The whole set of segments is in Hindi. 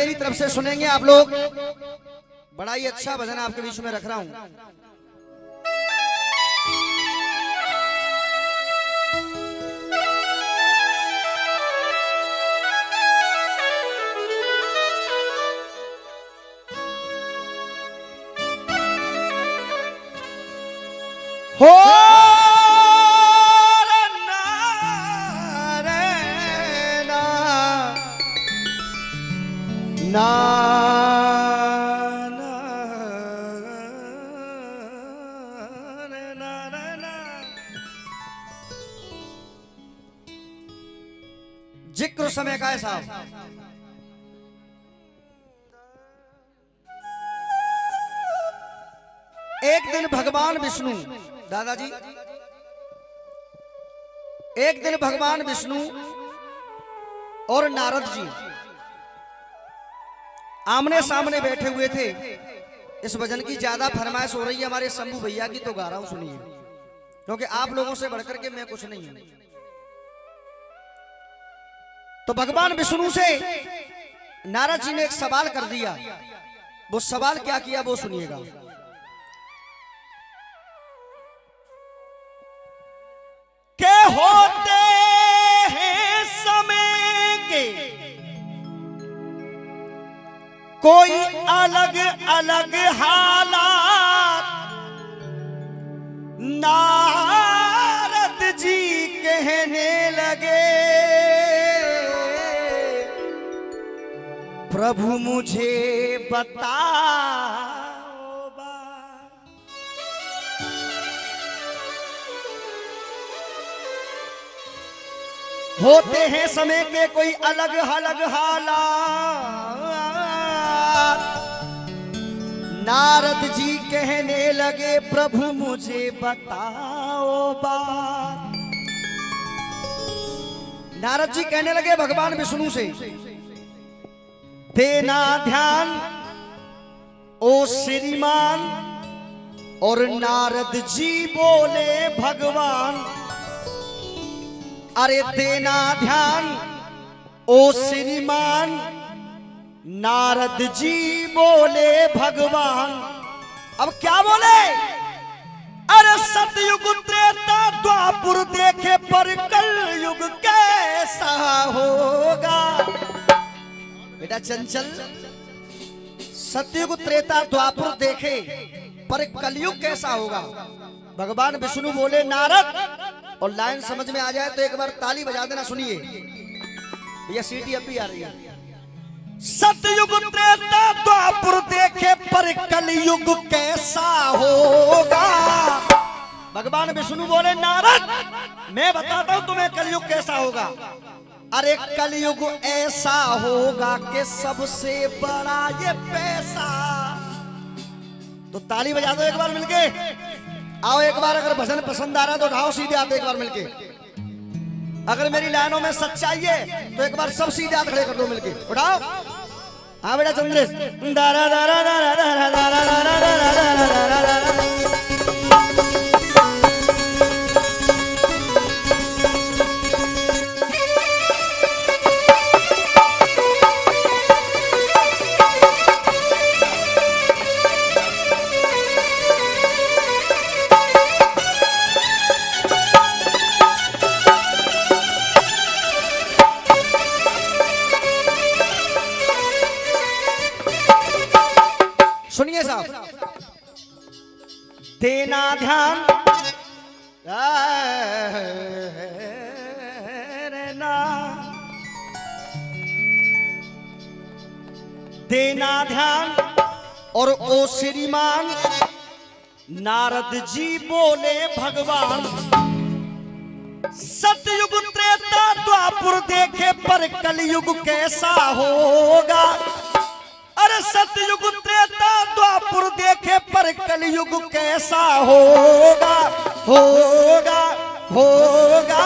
मेरी तरफ से सुनेंगे आप लोग। बड़ा ही अच्छा भजन आपके बीच में रख रहा हूं। हो ना जिक्र समय का है साहब। एक दिन भगवान विष्णु, दादाजी, एक दिन भगवान विष्णु और नारद जी आमने सामने बैठे हुए थे। इस भजन की ज्यादा फरमाइश हो रही है हमारे शंभू भैया की, तो गा रहा हूं, सुनिए, क्योंकि आप लोगों से बढ़कर के मैं कुछ नहीं हूं। तो भगवान विष्णु से नारद जी ने एक सवाल कर दिया। वो सवाल क्या किया वो सुनिएगा। के होते हैं समय के कोई अलग अलग हालात, नारद जी कहने लगे प्रभु मुझे बताओ बात। होते हैं समय के कोई अलग अलग हालात, नारद जी कहने लगे प्रभु मुझे बताओ बात। नारद जी कहने लगे भगवान विष्णु से, देना ध्यान ओ श्रीमान। और नारद जी बोले भगवान, अरे देना ध्यान ओ श्रीमान। नारद जी बोले भगवान, अब क्या बोले? अरे सतयुग त्रेता द्वापुर देखे पर कलयुग कैसा होगा। बेटा चंचल, सतयुग त्रेता द्वापुर देखे पर कलयुग कैसा होगा। भगवान विष्णु बोले नारद, और लाइन समझ में आ जाए तो एक बार ताली बजा देना, सुनिए भैया, सीटी अब भी आ रही है। सतयुग त्रेता द्वापुर देखे पर कलयुग कैसा होगा। भगवान विष्णु बोले नारद, मैं बताता हूं तुम्हें कलयुग कैसा होगा। अरे कलयुग ऐसा होगा कि सबसे बड़ा ये पैसा। तो ताली बजा दो एक बार मिलके। आओ एक बार, अगर भजन पसंद आ रहा है तो उठाओ सीधे हाथ एक बार मिलके। अगर मेरी लाइनों में सच्चाई है तो एक बार सब सीधे हाथ खड़े कर दो मिलके, उठाओ। हाँ बेटा चंद्रेश, दारा दारा दारा दारा दारा दारा दारा दारा। सुनिए साहब, देना ध्यान देना ध्यान। और ओ श्रीमान, नारद जी बोले भगवान, सतयुग त्रेता द्वापुर देखे पर कलयुग कैसा होगा। अरे सतयुग त्रेता द्वापुर देखे पर कलयुग कैसा होगा, होगा, होगा।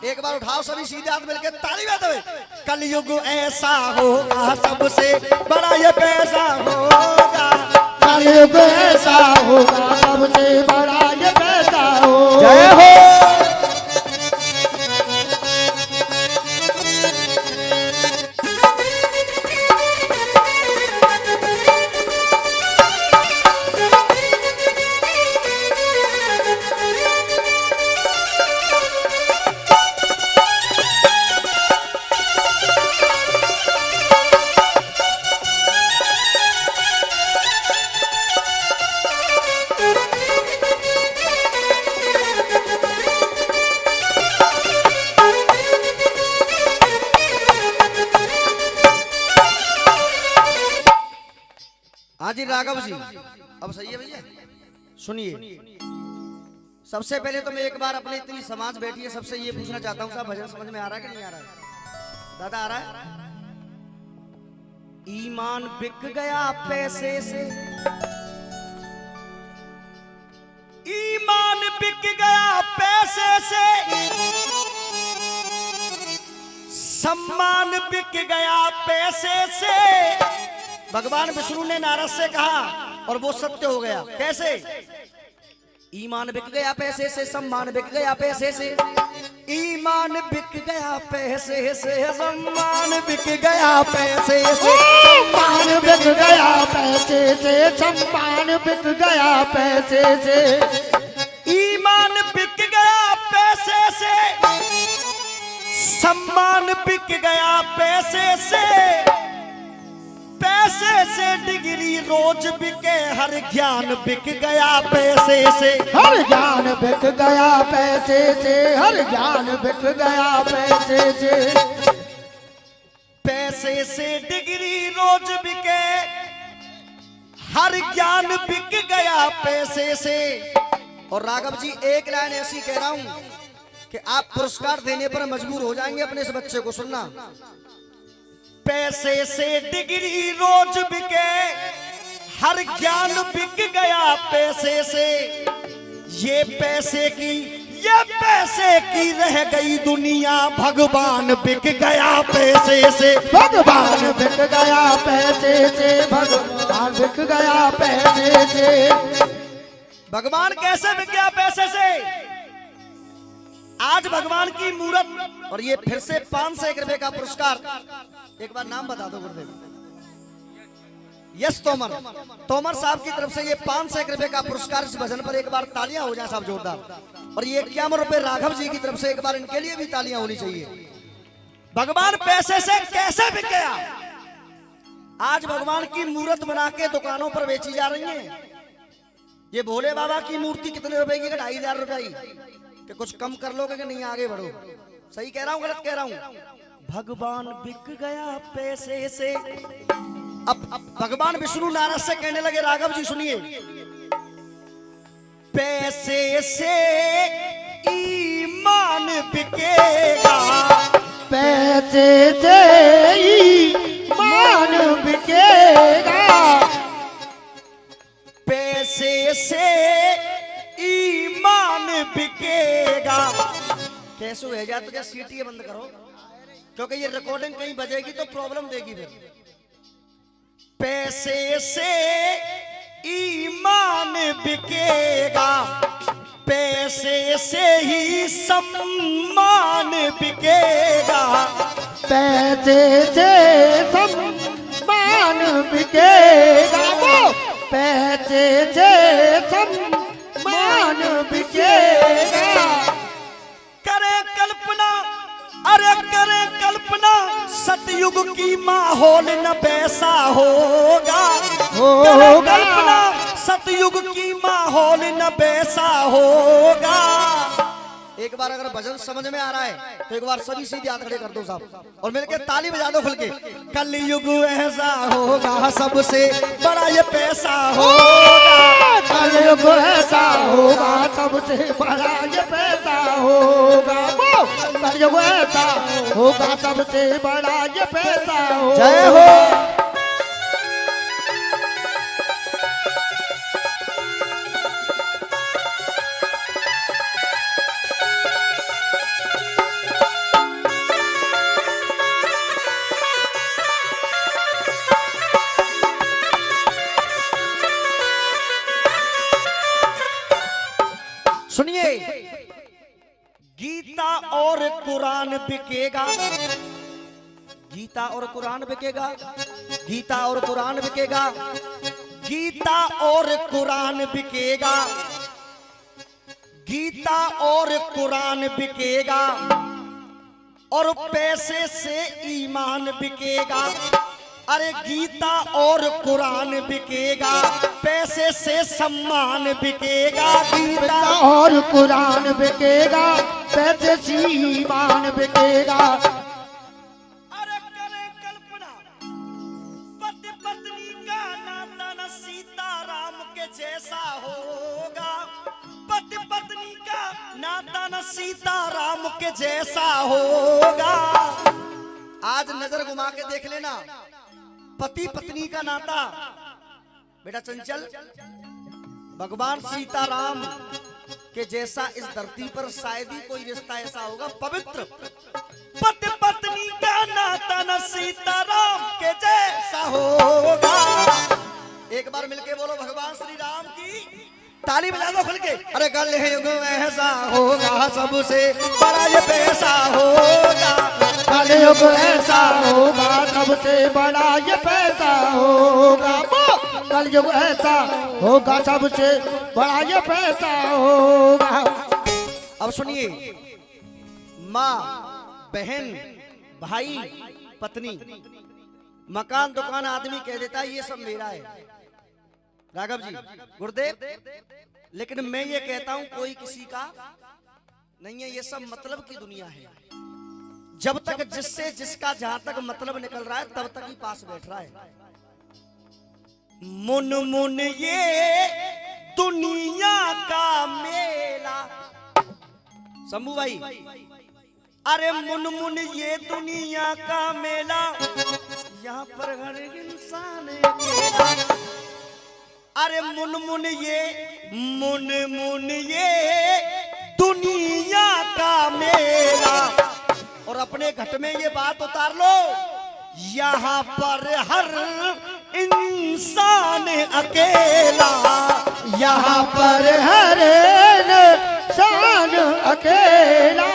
एक बार उठाओ सभी सीधे हाथ मिलके, ताली बजा दो। कलयुग ऐसा होगा सबसे बड़ा ये पैसा होगा। कलयुग ऐसा होगा सबसे बड़ा ये पैसा होगा। जय हो। हाँ जी राघव जी, अब सही है भैया, सुनिए। सबसे पहले तो मैं एक बार अपनी इतनी समाज बैठी है सबसे ये पूछना चाहता हूँ, साहब भजन समझ में आ रहा है कि नहीं आ रहा है? दादा आ रहा है? ईमान बिक गया पैसे से, ईमान बिक गया पैसे से, सम्मान बिक गया पैसे से। भगवान विष्णु ने नारद से कहा और वो सत्य हो गया। कैसे? ईमान बिक गया पैसे से, सम्मान बिक गया पैसे से, ईमान बिक गया पैसे से, सम्मान बिक गया पैसे से, सम्मान बिक गया पैसे से, सम्मान बिक गया पैसे से, ईमान बिक गया पैसे से, सम्मान बिक गया पैसे से, पैसे से डिग्री रोज बिके, हर ज्ञान बिक गया पैसे से, हर ज्ञान बिक गया पैसे से, हर ज्ञान बिक गया पैसे से, पैसे से डिग्री रोज बिके, हर ज्ञान बिक गया पैसे से। और राघव जी एक लाइन ऐसी कह रहा हूं कि आप पुरस्कार देने पर मजबूर हो जाएंगे अपने इस बच्चे को। सुनना, पैसे से डिग्री रोज बिके, हर ज्ञान बिक गया पैसे से, ये पैसे की रह गई दुनिया, भगवान बिक गया पैसे से, भगवान बिक गया पैसे से, भगवान बिक गया पैसे से। भगवान कैसे बिक गया पैसे से? आज भगवान की मूर्त, और ये फिर से 501 रुपए का पुरस्कार। एक बार नाम बता दो गुरुदेव। यस तोमर साहब की तरफ से ये 501 रुपए का पुरस्कार। इस भजन पर एक बार तालियां हो जाए साहब जोरदार। और ये 51 रुपए राघव जी की तरफ से एक बार इनके लिए भी तालियां होनी चाहिए। भगवान पैसे से कैसे बिक गया? आज भगवान की मूर्त बना के दुकानों पर बेची जा रही है। ये भोले बाबा की मूर्ति कितने रुपए की? 2500 रुपए की। कि कुछ कम कर लोगे कि नहीं आगे बढ़ो? सही कह रहा हूं गलत कह रहा हूं? भगवान बिक गया पैसे से। अब भगवान विष्णु नारद से कहने लगे, राघव जी सुनिए, पैसे से ईमान बिकेगा, पैसे से ईमान बिकेगा, पैसे से ईमान बिकेगा। कैसे हो जाए? तो क्या सीटी बंद करो, क्योंकि ये रिकॉर्डिंग कहीं बजेगी तो प्रॉब्लम देगी फिर। पैसे से ईमान बिकेगा, पैसे से ही सम्मान बिकेगा, पैसे से सम्मान बिकेगा, पैसे से सम्मान बिकेगा। करे कल्पना, अरे करे कल्पना, सतयुग की माहौल न वैसा होगा, करे कल्पना, सतयुग की माहौल न वैसा होगा। एक बार अगर भजन समझ में आ रहा है तो एक बार सभी सीधे हाथ खड़े कर दो साहब और मिलके ताली बजा दो खुल के। कलयुग ऐसा होगा, सबसे बड़ा ये पैसा होगा, कलयुग ऐसा होगा, सबसे बड़ा ये पैसा होगा, कलयुग ऐसा होगा, सबसे बड़ा ये पैसा होगा। जय हो। सुनिए, गीता और कुरान बिकेगा, गीता और कुरान बिकेगा, गीता और कुरान बिकेगा, गीता और कुरान बिकेगा, गीता और कुरान बिकेगा, और पैसे से ईमान बिकेगा। अरे गीता और कुरान बिकेगा, पैसे से सम्मान बिकेगा, गीता और कुरान बिकेगा, पैसे से ईमान बिकेगा। अरे करे कल्पना, पति पत्नी का नाता न सीताराम के जैसा होगा। आज नजर घुमा के देख लेना, पति पत्नी का नाता बेटा चंचल, भगवान सीताराम के जैसा इस धरती पर शायद ही कोई रिश्ता ऐसा होगा पवित्र। पति पत्नी का नाता न सीताराम के जैसा होगा। एक बार मिलके बोलो भगवान श्री राम की, ताली बजा दो खुल के। अरे कलयुग ऐसा होगा सबसे बड़ा ये पैसा होगा। कलयुग ऐसा होगा सबसे बड़ा ये पैसा होगा। कलयुग ऐसा होगा सबसे बड़ा ये पैसा होगा। अब सुनिए, माँ बहन भाई पत्नी, मकान दुकान आदमी कह देता है ये सब मेरा है राघव जी गुरुदेव, लेकिन मैं ये कहता हूं कोई किसी का नहीं है, ये सब मतलब की दुनिया है। जब तक जिससे जिसका जहां तक मतलब निकल रहा है तब तक ही पास बैठ रहा है। मुन मुन ये दुनिया का मेला, शंभू भाई, अरे मुन मुन ये दुनिया का मेला, यहाँ पर हर इंसान अकेला। अरे मुन मुन ये दुनिया का मेला, और अपने घट में ये बात उतार लो, यहाँ पर हर इंसान अकेला। यहाँ पर हर इंसान अकेला।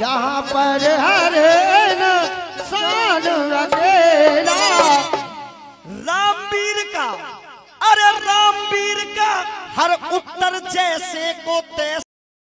यहाँ पर हर इंसान अकेला। रामवीर का, अरे रामवीर का हर उत्तर जैसे को तैसे